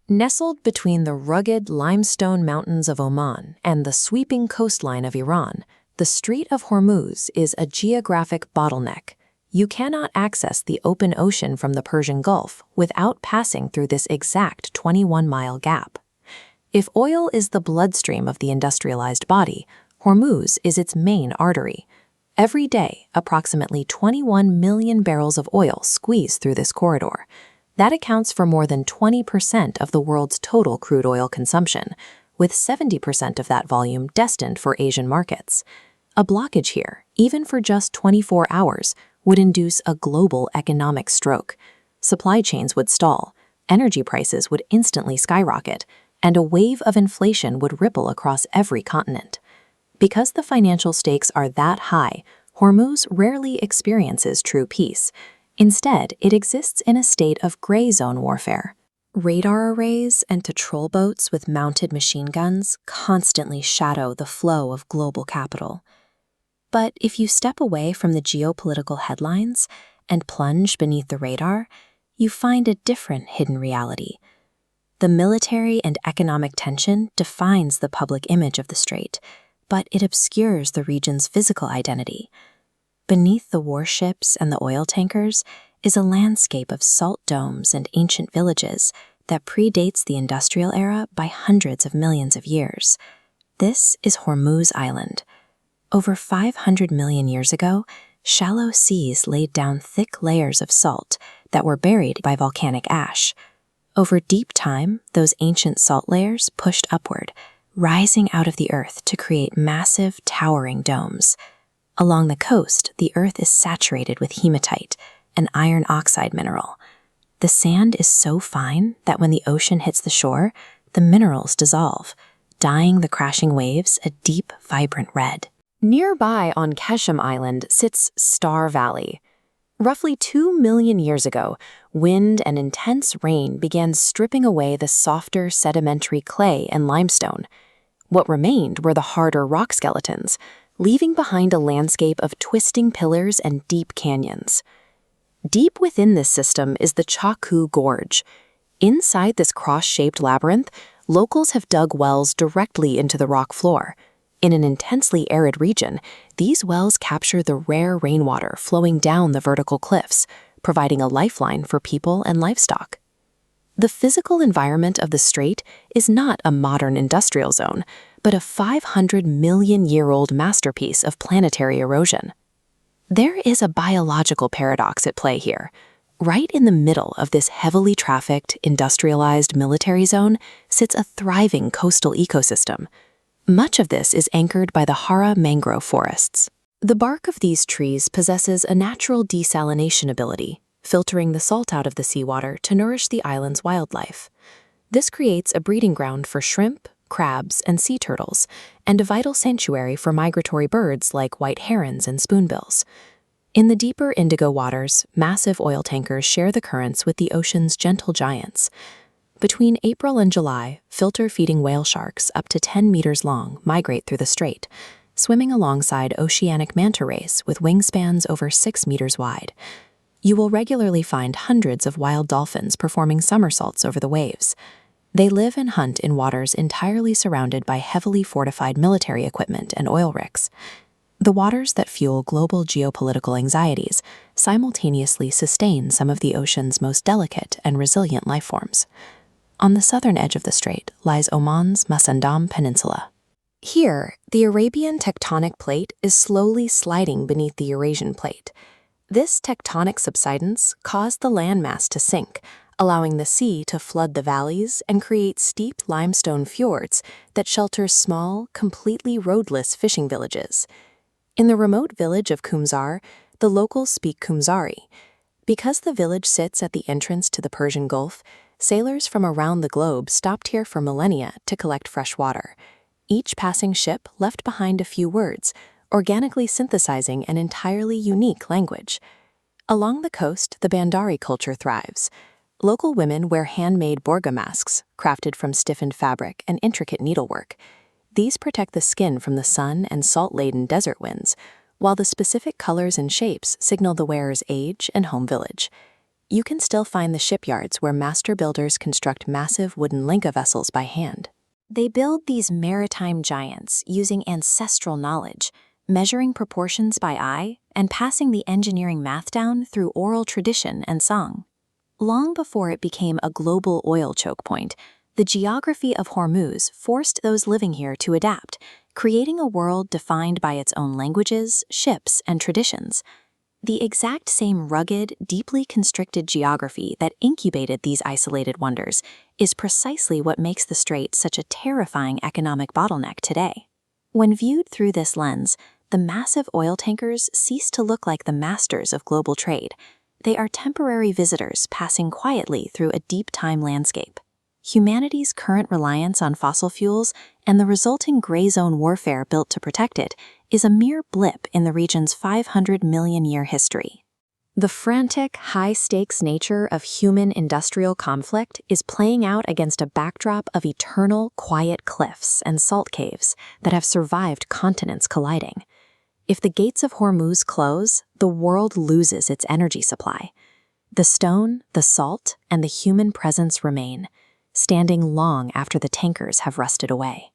Nestled between the rugged limestone mountains of Oman and the sweeping coastline of Iran, the Strait of Hormuz is a geographic bottleneck. You cannot access the open ocean from the Persian Gulf without passing through this exact 21-mile gap. If oil is the bloodstream of the industrialized body, Hormuz is its main artery. Every day, approximately 21 million barrels of oil squeeze through this corridor. That accounts for more than 20% of the world's total crude oil consumption, with 70% of that volume destined for Asian markets. A blockage here, even for just 24 hours, would induce a global economic stroke. Supply chains would stall, energy prices would instantly skyrocket, and a wave of inflation would ripple across every continent. Because the financial stakes are that high, Hormuz rarely experiences true peace. Instead, it exists in a state of gray zone warfare. Radar arrays and patrol boats with mounted machine guns constantly shadow the flow of global capital. But if you step away from the geopolitical headlines and plunge beneath the radar, you find a different hidden reality. The military and economic tension defines the public image of the strait, but it obscures the region's physical identity. Beneath the warships and the oil tankers is a landscape of salt domes and ancient villages that predates the industrial era by hundreds of millions of years. This is Hormuz Island. Over 500 million years ago, shallow seas laid down thick layers of salt that were buried by volcanic ash. Over deep time, those ancient salt layers pushed upward, rising out of the earth to create massive, towering domes. Along the coast, the earth is saturated with hematite, an iron oxide mineral. The sand is so fine that when the ocean hits the shore, the minerals dissolve, dyeing the crashing waves a deep, vibrant red. Nearby on Keshem Island sits Star Valley. Roughly 2 million years ago, wind and intense rain began stripping away the softer sedimentary clay and limestone. What remained were the harder rock skeletons, leaving behind a landscape of twisting pillars and deep canyons. Deep within this system is the Chaku Gorge. Inside this cross-shaped labyrinth, locals have dug wells directly into the rock floor. In an intensely arid region, these wells capture the rare rainwater flowing down the vertical cliffs, providing a lifeline for people and livestock. The physical environment of the strait is not a modern industrial zone, but a 500-million-year-old masterpiece of planetary erosion. There is a biological paradox at play here. Right in the middle of this heavily trafficked, industrialized military zone sits a thriving coastal ecosystem. Much of this is anchored by the Hara mangrove forests. The bark of these trees possesses a natural desalination ability, filtering the salt out of the seawater to nourish the island's wildlife. This creates a breeding ground for shrimp, crabs, and sea turtles, and a vital sanctuary for migratory birds like white herons and spoonbills. In the deeper indigo waters, massive oil tankers share the currents with the ocean's gentle giants. Between April and July, filter-feeding whale sharks up to 10 meters long migrate through the strait, swimming alongside oceanic manta rays with wingspans over 6 meters wide. You will regularly find hundreds of wild dolphins performing somersaults over the waves. They live and hunt in waters entirely surrounded by heavily fortified military equipment and oil rigs. The waters that fuel global geopolitical anxieties simultaneously sustain some of the ocean's most delicate and resilient life forms. On the southern edge of the strait lies Oman's Masandam Peninsula. Here, the Arabian tectonic plate is slowly sliding beneath the Eurasian plate. This tectonic subsidence caused the landmass to sink, allowing the sea to flood the valleys and create steep limestone fjords that shelter small, completely roadless fishing villages. In the remote village of Kumzar, the locals speak Kumzari. Because the village sits at the entrance to the Persian Gulf, sailors from around the globe stopped here for millennia to collect fresh water. Each passing ship left behind a few words, organically synthesizing an entirely unique language. Along the coast, the Bandari culture thrives. Local women wear handmade borga masks, crafted from stiffened fabric and intricate needlework. These protect the skin from the sun and salt-laden desert winds, while the specific colors and shapes signal the wearer's age and home village. You can still find the shipyards where master builders construct massive wooden linga vessels by hand. They build these maritime giants using ancestral knowledge, measuring proportions by eye and passing the engineering math down through oral tradition and song. Long before it became a global oil choke point, the geography of Hormuz forced those living here to adapt, creating a world defined by its own languages, ships, and traditions. The exact same rugged, deeply constricted geography that incubated these isolated wonders is precisely what makes the strait such a terrifying economic bottleneck today. When viewed through this lens, the massive oil tankers cease to look like the masters of global trade. They are temporary visitors passing quietly through a deep-time landscape. Humanity's current reliance on fossil fuels and the resulting gray zone warfare built to protect it is a mere blip in the region's 500-million-year history. The frantic, high-stakes nature of human industrial conflict is playing out against a backdrop of eternal, quiet cliffs and salt caves that have survived continents colliding. If the gates of Hormuz close, the world loses its energy supply. The stone, the salt, and the human presence remain, standing long after the tankers have rusted away.